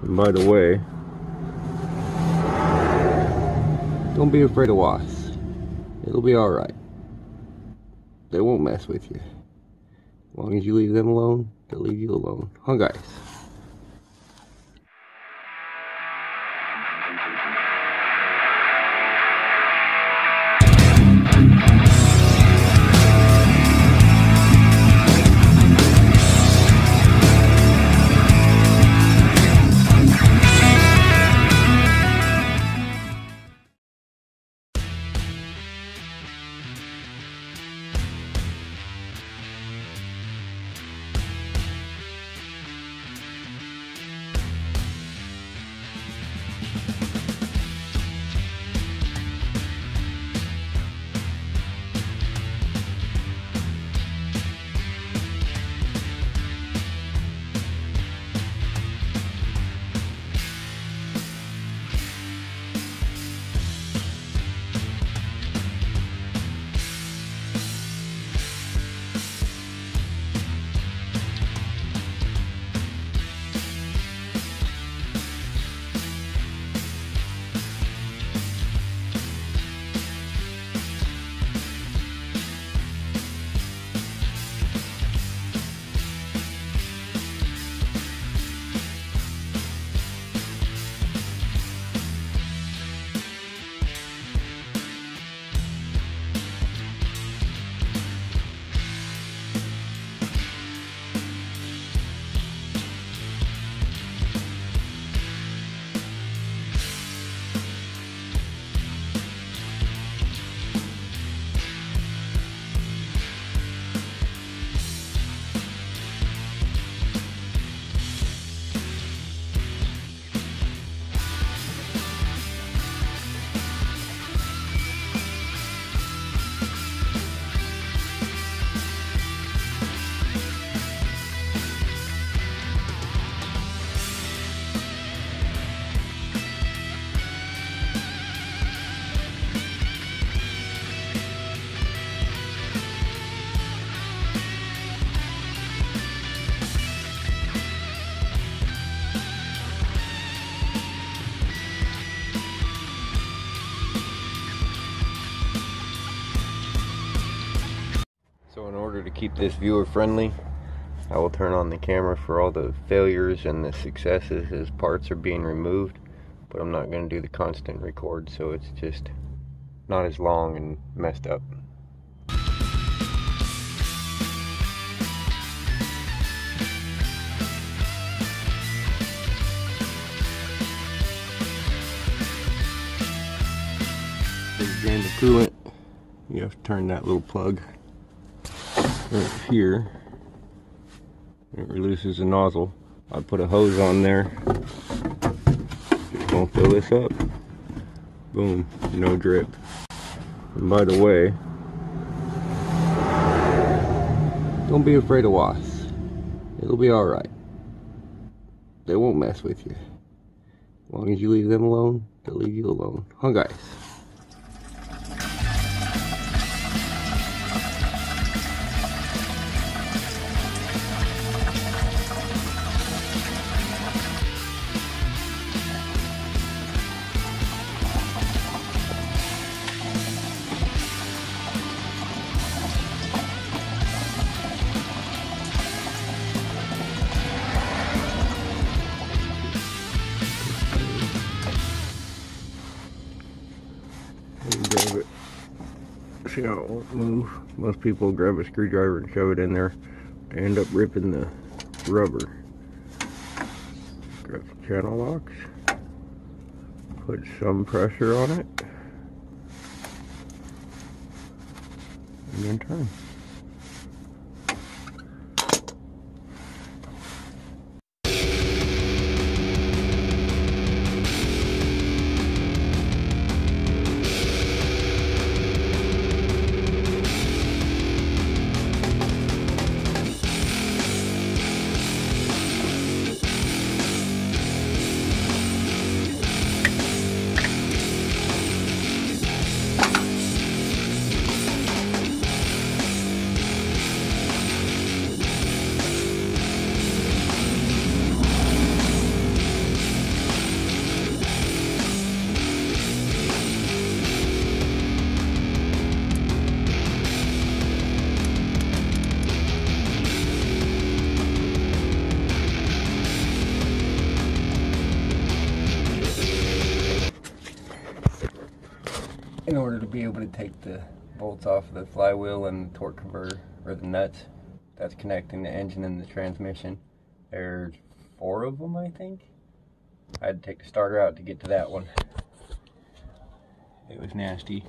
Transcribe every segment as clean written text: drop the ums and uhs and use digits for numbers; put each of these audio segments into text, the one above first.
And by the way, don't be afraid of wasps. It'll be alright. They won't mess with you. As long as you leave them alone, they'll leave you alone. Huh, guys? So in order to keep this viewer friendly, I will turn on the camera for all the failures and the successes as parts are being removed, but I'm not going to do the constant record, so it's just not as long and messed up. For the drain the coolant, you have to turn that little plug right here. It releases the nozzle. I put a hose on there. Just gonna fill this up. Boom, no drip. And by the way, don't be afraid of wasps. It'll be alright. They won't mess with you. As long as you leave them alone, they'll leave you alone. Huh, guys? Grab it. See how it won't move? Most people grab a screwdriver and shove it in there. They end up ripping the rubber. Grab the channel locks. Put some pressure on it. And then turn. in order to be able to take the bolts off of the flywheel and the torque converter, or the nuts that's connecting the engine and the transmission. There's 4 of them, I think. I had to take the starter out to get to that one. It was nasty.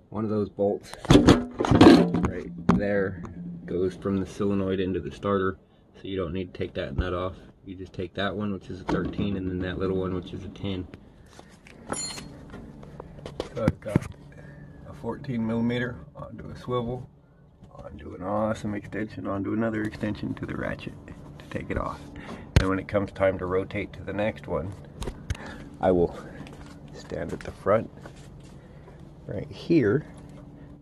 One of those bolts right there goes from the solenoid into the starter, so you don't need to take that nut off. You just take that one, which is a 13, and then that little one, which is a 10. So I've got a 14mm onto a swivel, onto an awesome extension, onto another extension to the ratchet to take it off. And when it comes time to rotate to the next one, I will stand at the front right here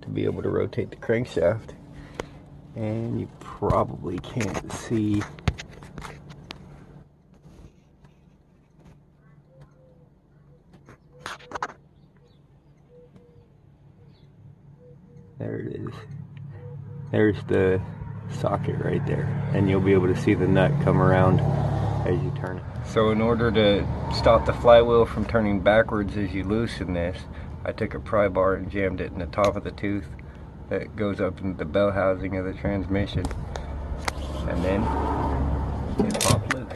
to be able to rotate the crankshaft. And you probably can't see there it is. There's the socket right there, and you'll be able to see the nut come around as you turn it. So in order to stop the flywheel from turning backwards as you loosen this, I took a pry bar and jammed it in the top of the tooth that goes up into the bell housing of the transmission, and then it popped loose.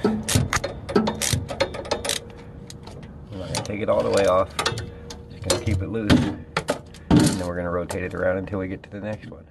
I'm not going to take it all the way off, just going to keep it loose, and then we're going to rotate it around until we get to the next one.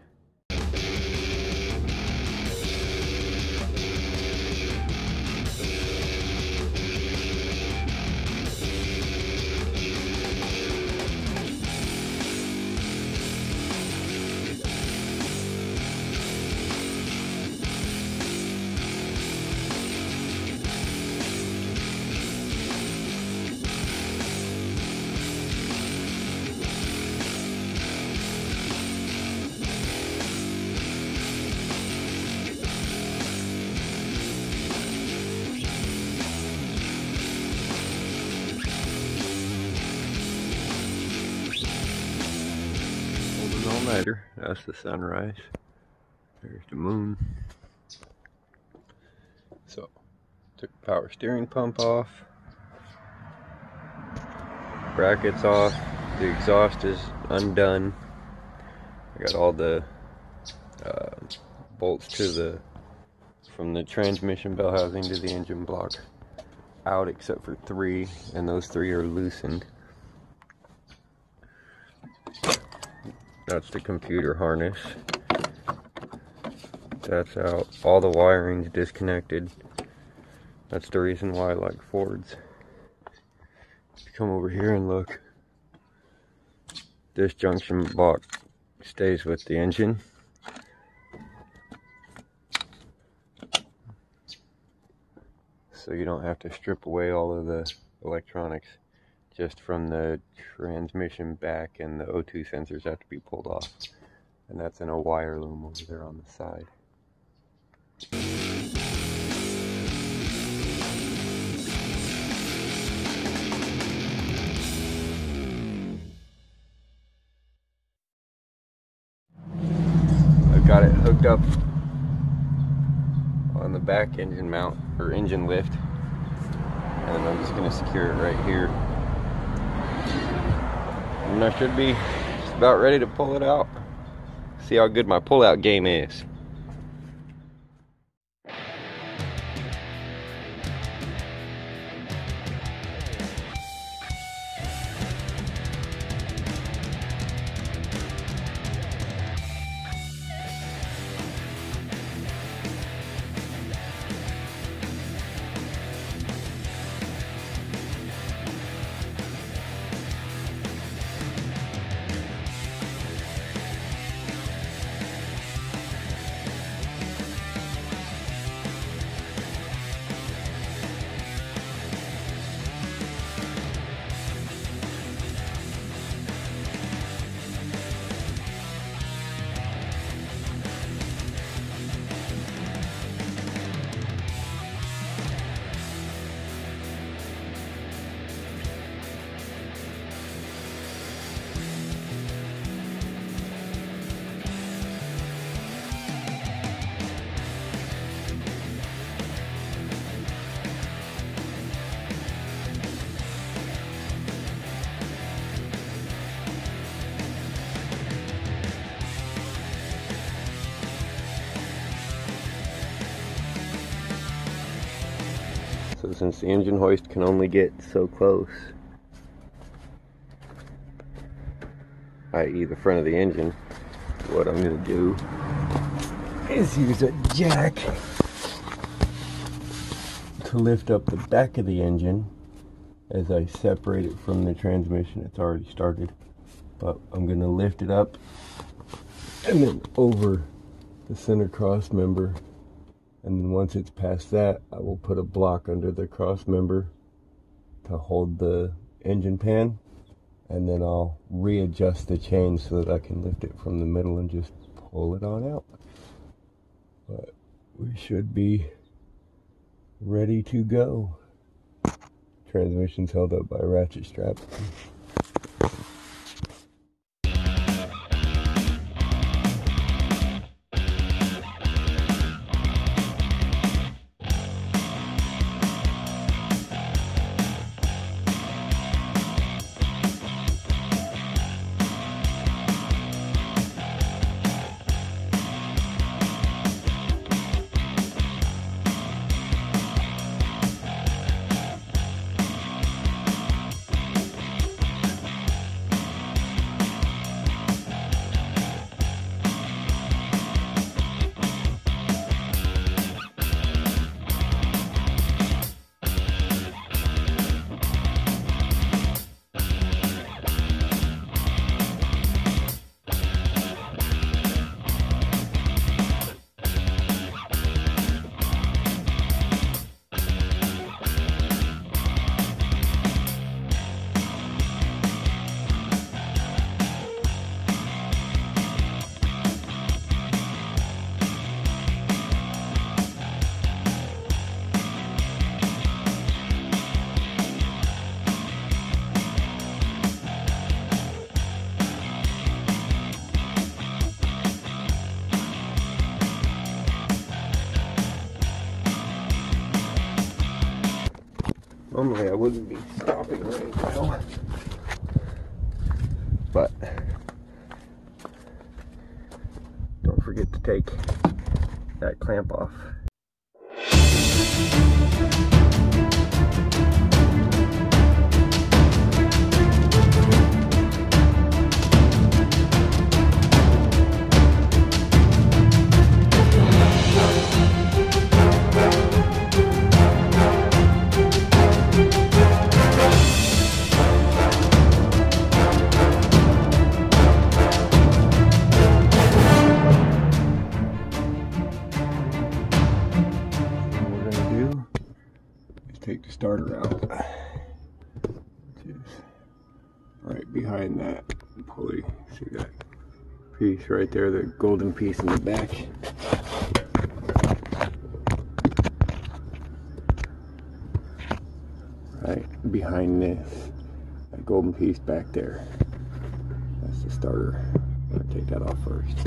All-nighter. That's the sunrise. There's the moon. So, took the power steering pump off, brackets off, the exhaust is undone. I got all the bolts to from the transmission bell housing to the engine block out, except for 3, and those 3 are loosened. That's the computer harness. That's out. All the wiring's disconnected. That's the reason why I like Fords. If you come over here and look, this junction block stays with the engine. So you don't have to strip away all of the electronics. Just from the transmission back, and the O2 sensors have to be pulled off. And that's in a wire loom over there on the side. I've got it hooked up on the back engine mount, or engine lift. And I'm just going to secure it right here. And I should be just about ready to pull it out. See how good my pull-out game is. So since the engine hoist can only get so close, i.e. the front of the engine, what I'm going to do is use a jack to lift up the back of the engine as I separate it from the transmission. It's already started, but I'm going to lift it up and then over the center cross member, and then once it's past that, I will put a block under the cross member to hold the engine pan, and then I'll readjust the chain so that I can lift it from the middle and just pull it on out. But we should be ready to go. Transmission's held up by a ratchet strap. Normally I wouldn't be stopping right now, but don't forget to take that clamp off. Take the starter out, which is right behind that pulley. See that piece right there, the golden piece in the back? Right behind this, that golden piece back there. That's the starter. I'm gonna take that off first.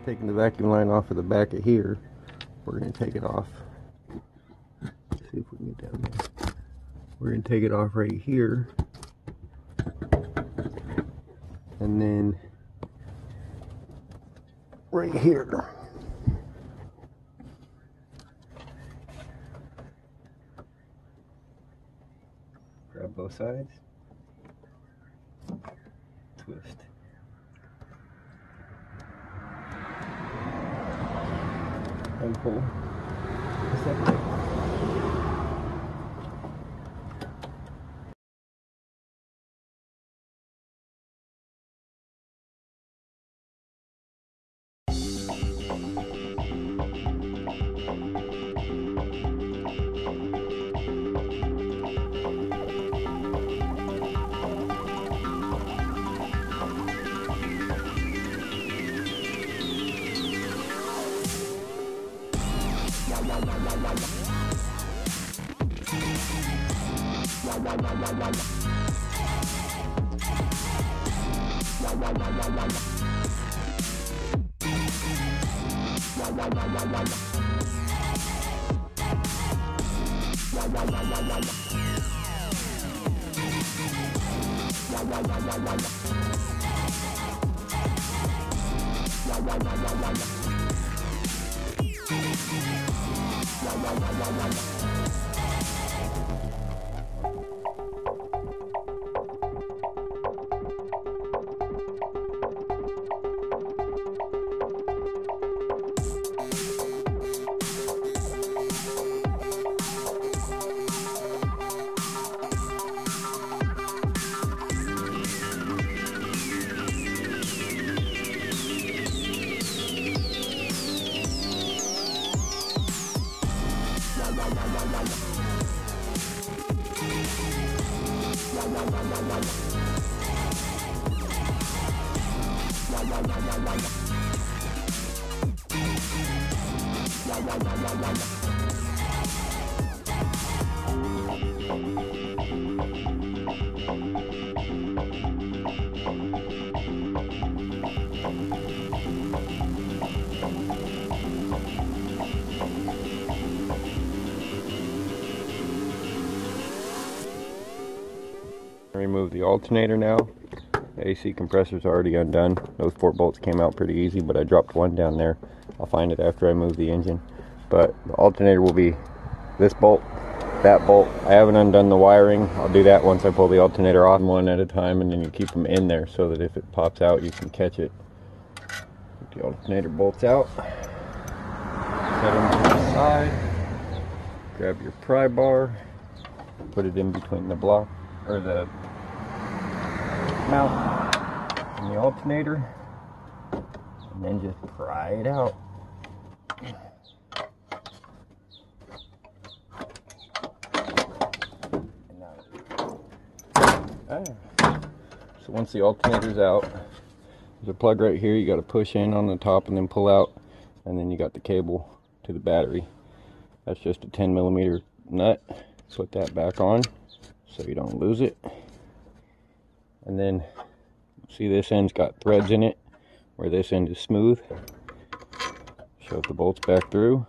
taking the vacuum line off of the back of here. We're going to take it off. Let's see if we can get down there. We're going to take it off right here. And then right here. Grab both sides. Twist. And pull. Separate. Remove the alternator now. The AC compressor's already undone. Those 4 bolts came out pretty easy, but I dropped one down there. I'll find it after I move the engine. But the alternator will be this bolt, that bolt. I haven't undone the wiring. I'll do that once I pull the alternator off one at a time, and then you keep them in there so that if it pops out, you can catch it. Get the alternator bolts out. Set them to the side. Grab your pry bar. Put it in between the block, or the mount and the alternator, and then just pry it out. So once the alternator's out, there's a plug right here you got to push in on the top and then pull out, and then you got the cable to the battery. That's just a 10mm nut. Put that back on so you don't lose it. And then see, this end's got threads in it where this end is smooth. Shove the bolts back through.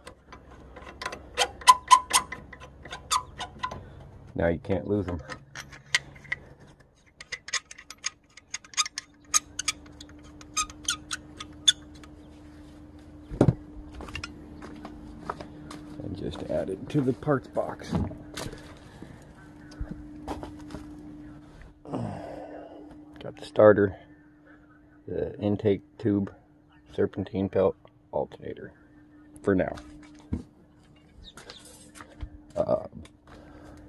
Now you can't lose them. And just add it to the parts box. Got the starter, the intake tube, serpentine pelt, alternator for now. I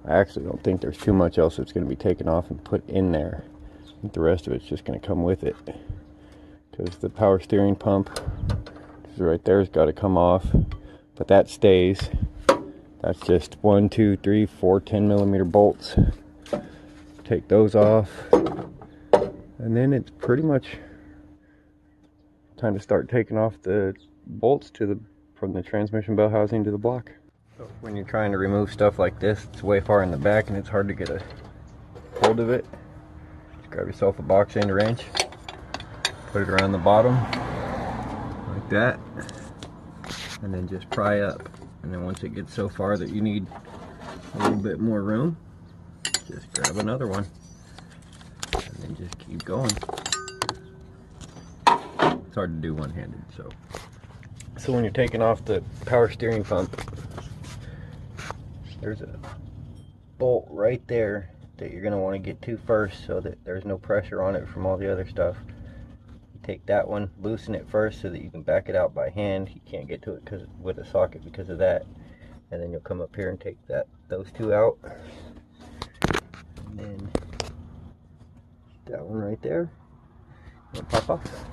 actually don't think there's too much else that's going to be taken off and put in there. I think the rest of it's just going to come with it, because the power steering pump is right there, has got to come off, but that stays. That's just 1, 2, 3, 4 10mm bolts. Take those off. And then it's pretty much time to start taking off the bolts from the transmission bell housing to the block. So when you're trying to remove stuff like this, it's way far in the back and it's hard to get a hold of it. Just grab yourself a box end wrench, put it around the bottom, like like that, and then just pry up. And then once it gets so far that you need a little bit more room, just grab another one and then just keep going. It's hard to do one-handed. So when you're taking off the power steering pump, there's a bolt right there that you're going to want to get to first so that there's no pressure on it from all the other stuff. You take that one, loosen it first so that you can back it out by hand. You can't get to it with a socket because of that. And then you'll come up here and take those two out. And then that one right there will pop off.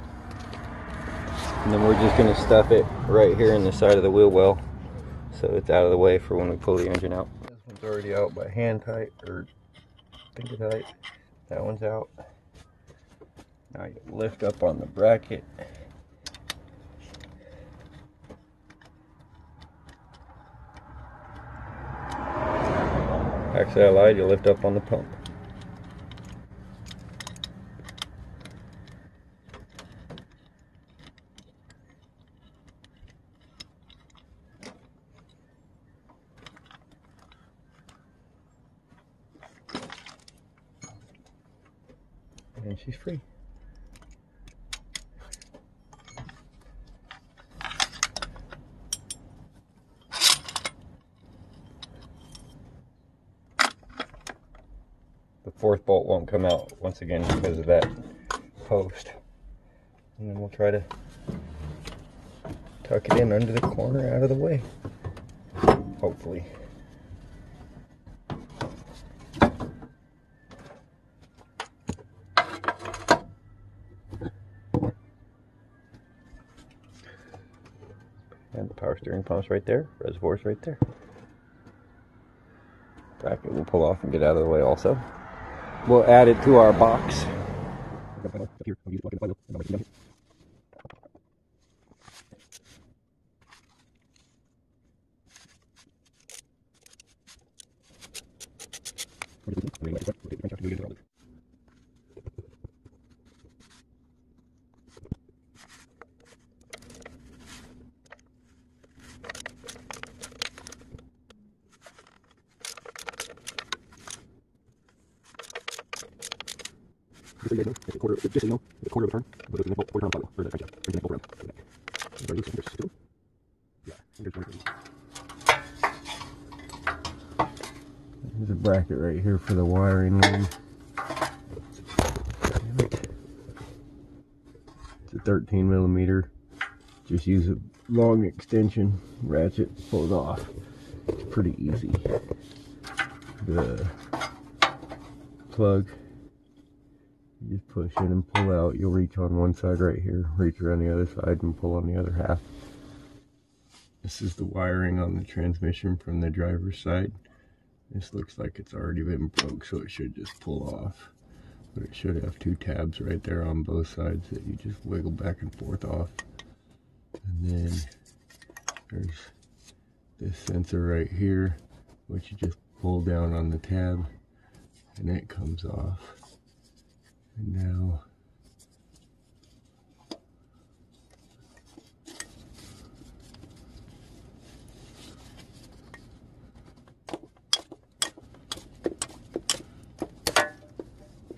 And then we're just going to stuff it right here in the side of the wheel well so it's out of the way for when we pull the engine out. This one's already out by hand tight or finger tight. That one's out. Now you lift up on the bracket. Actually, I lied, you lift up on the pump. And she's free. The fourth bolt won't come out once again because of that post. And then we'll try to tuck it in under the corner out of the way. Hopefully. And the power steering pump's right there, reservoir's right there. Bracket will pull off and get out of the way also. We'll add it to our box. Just so you guys know, it's a quarter of a turn, but it's a quarter turn on the flywheel, or the bolt around. There's a bracket right here for the wiring line. It's a 13 millimeter. Just use a long extension ratchet, pull it off. It's pretty easy. The plug, you just push in and pull out. You'll reach on one side right here, reach around the other side and pull on the other half. This is the wiring on the transmission from the driver's side. This looks like it's already been broke, so it should just pull off. But it should have two tabs right there on both sides that you just wiggle back and forth off. And then there's this sensor right here, which you just pull down on the tab and it comes off. And now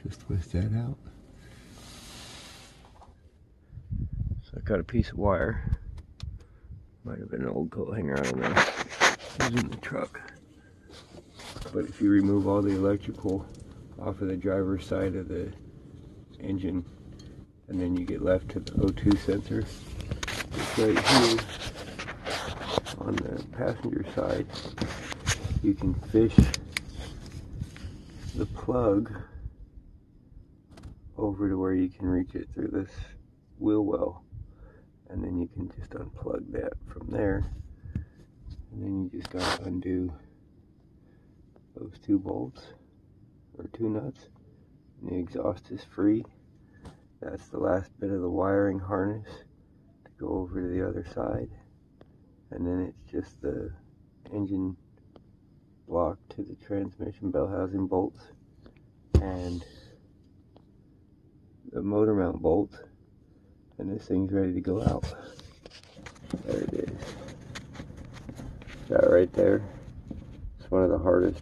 just twist that out. So I got a piece of wire. Might have been an old coat hanger, I don't know. It was in the truck. But if you remove all the electrical off of the driver's side of the engine, and then you get left to the O2 sensor, it's right here on the passenger side. You can fish the plug over to where you can reach it through this wheel well, and then you can just unplug that from there, and then you just gotta undo those two bolts or two nuts, and the exhaust is free. That's the last bit of the wiring harness to go over to the other side, and then it's just the engine block to the transmission bell housing bolts and the motor mount bolt, and this thing's ready to go out. There it is. That right there. It's one of the hardest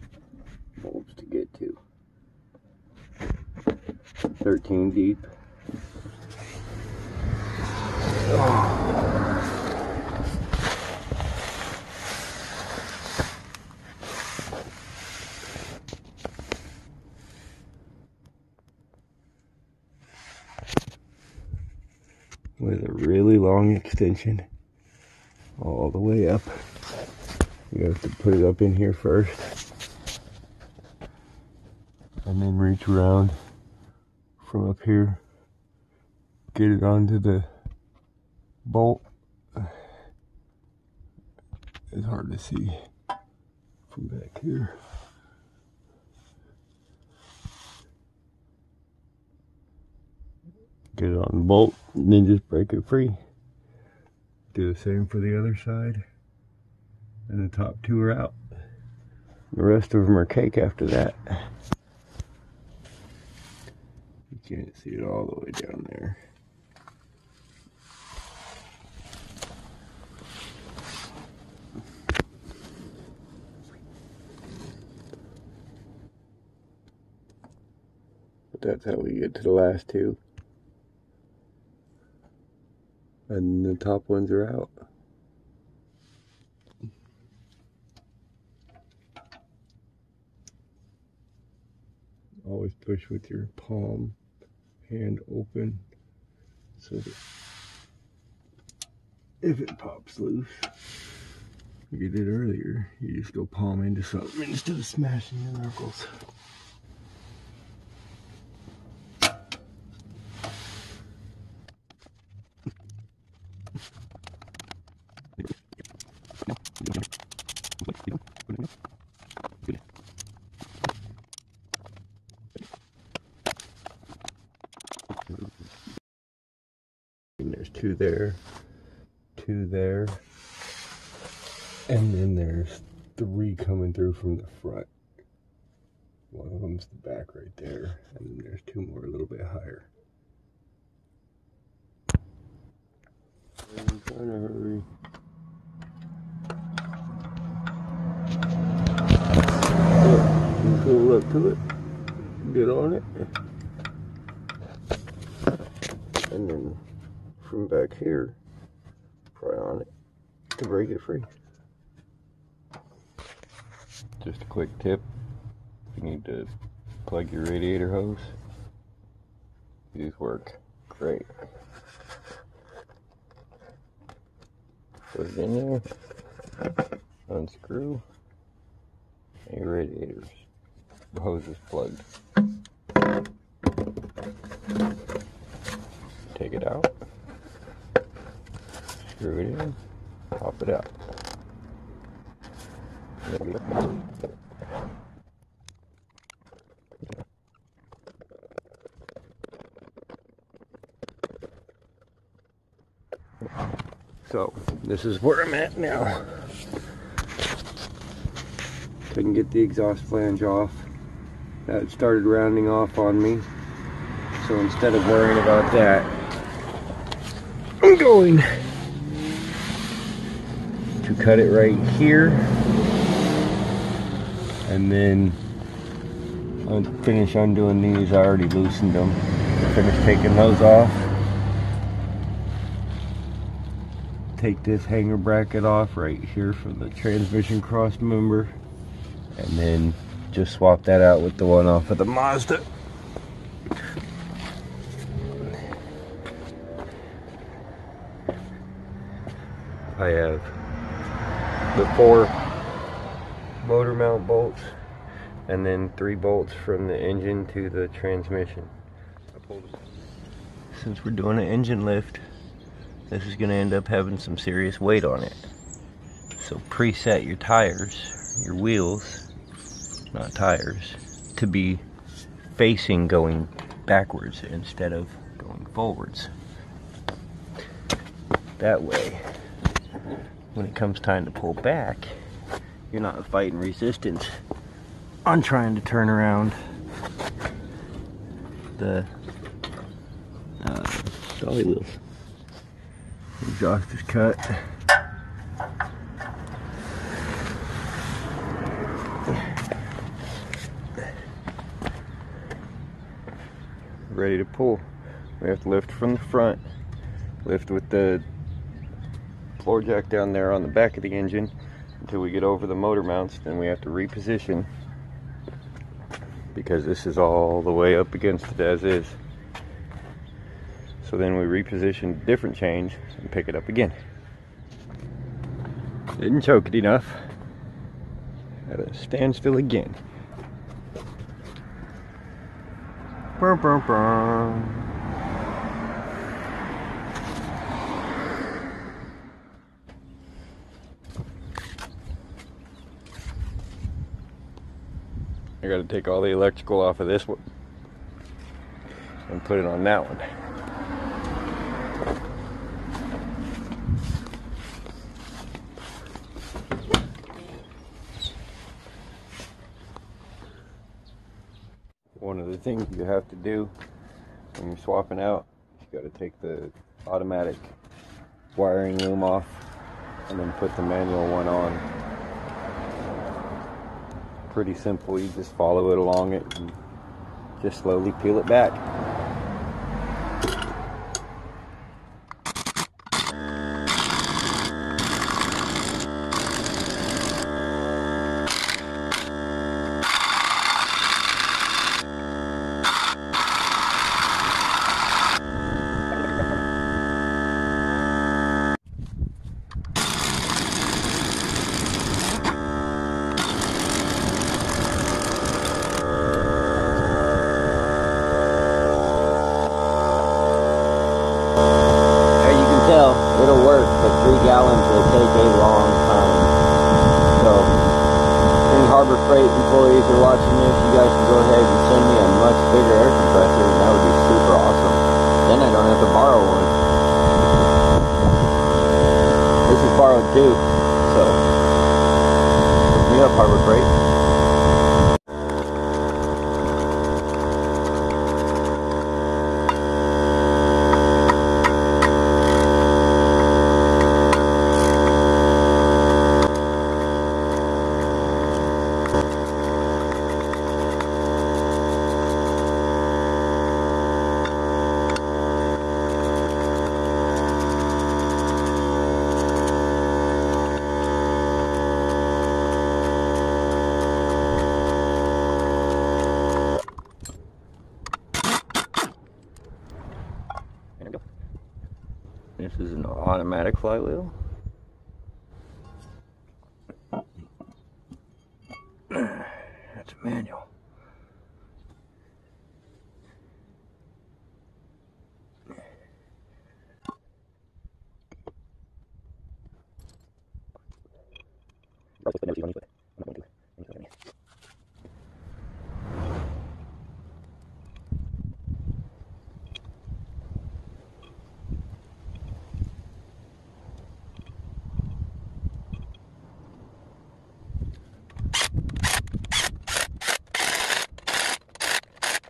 bolts to get to. 13 deep. With a really long extension all the way up. You have to put it up in here first and then reach around from up here, get it onto the bolt. It's hard to see from back here. Get it on the bolt and then just break it free. Do the same for the other side. And the top two are out. The rest of them are cake after that. You can't see it all the way down there. But that's how we get to the last two. And the top ones are out. Always push with your palm, hand open, so that if it pops loose, like you did earlier, you just go palm into something instead of smashing your knuckles. And there's two there, and then there's three coming through from the front. One of them's the back right there, and then there's two more a little bit higher. I'm trying to hurry. Go up to it, get on it, and then from back here, pry on it to break it free. Just a quick tip, if you need to plug your radiator hose, these work great. Put it in there, unscrew, and your radiator's hose is plugged. Take it out, screw it in, pop it out. So, this is where I'm at now. Couldn't get the exhaust flange off. That started rounding off on me. So instead of worrying about that, I'm going to cut it right here. And then I'll finish undoing these. I already loosened them. Finish taking those off. Take this hanger bracket off right here from the transmission cross member, and then just swap that out with the one off of the Mazda. I have the 4 motor mount bolts and then 3 bolts from the engine to the transmission. Since we're doing an engine lift, this is going to end up having some serious weight on it. So preset your tires, your wheels, not tires, to be facing going backwards instead of going forwards. That way, when it comes time to pull back, you're not fighting resistance on trying to turn around the dolly wheels. Exhaust is cut. ready to pull. We have to lift from the front, lift with the floor jack down there on the back of the engine until we get over the motor mounts. Then we have to reposition because this is all the way up against it as is. So then we reposition different change and pick it up again. Didn't choke it enough. Had to stand still again. Brum, brum, brum. I gotta take all the electrical off of this one and put it on that one. One of the things you have to do when you're swapping out, you gotta take the automatic wiring loom off and then put the manual one on. Pretty simple, you just follow it along it and just slowly peel it back. It'll work, but 3 gallons will take a long time. So, any Harbor Freight employees are watching this, you guys can go ahead and send me a much bigger air compressor, and that would be super awesome. Then I don't have to borrow one. This is borrowed too, so hook me up, Harbor Freight. This is an automatic flywheel. That's a manual. I was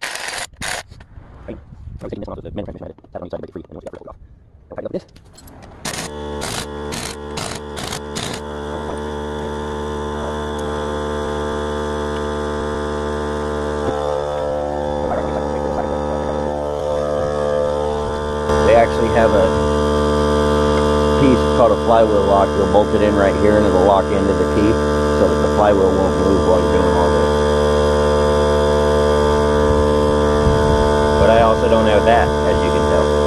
taking this one off of the manual transmission. I had to tap on each side to break it free, and once you got it off, I'll tighten it up with this. They actually have a piece called a flywheel lock. You'll bolt it in right here, and it'll lock into the teeth so that the flywheel won't move while you're doing all this. But I also don't have that, as you can tell.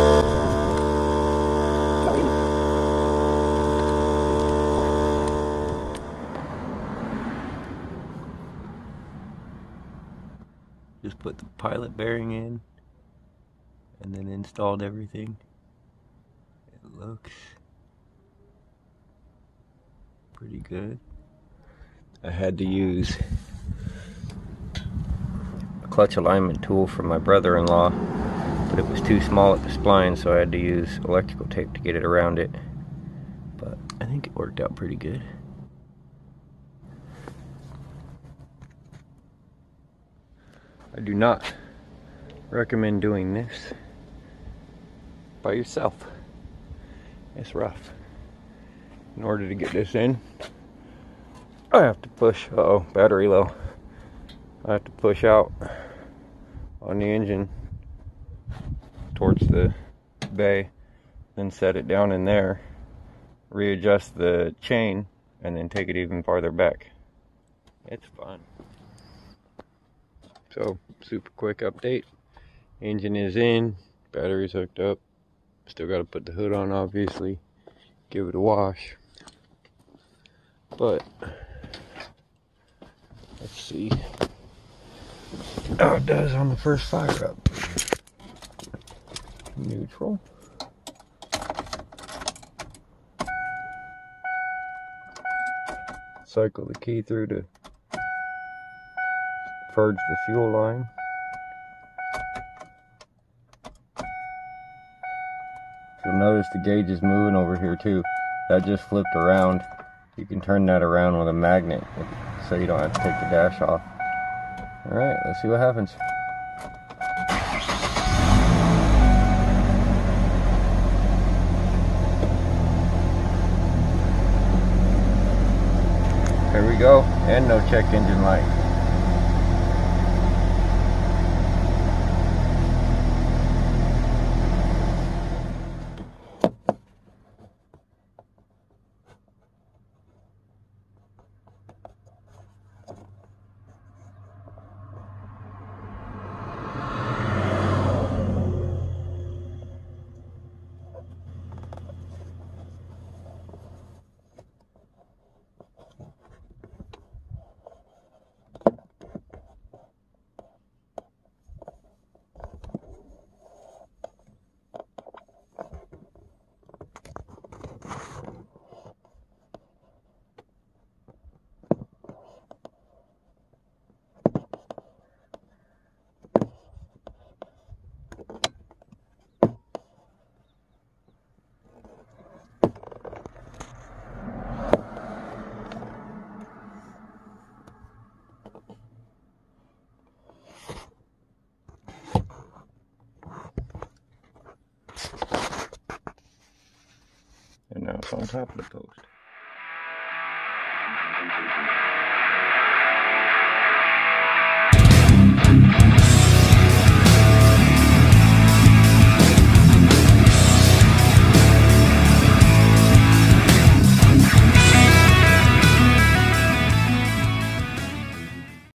Just put the pilot bearing in and then installed everything. It looks pretty good. I had to use clutch alignment tool from my brother-in-law, but it was too small at the spline, so I had to use electrical tape to get it around it. But I think it worked out pretty good. I do not recommend doing this by yourself. It's rough. In order to get this in, I have to push, battery low. I have to push out on the engine towards the bay, then set it down in there, readjust the chain, and then take it even farther back. It's fun. So, super quick update. Engine is in, battery's hooked up. Still got to put the hood on, obviously. Give it a wash. But, let's see how it does on the first fire up. Neutral. Cycle the key through to purge the fuel line. You'll notice the gauge is moving over here too. That just flipped around. You can turn that around with a magnet so you don't have to take the dash off. Alright, let's see what happens. There we go, and no check engine light. And now it's on top of the post.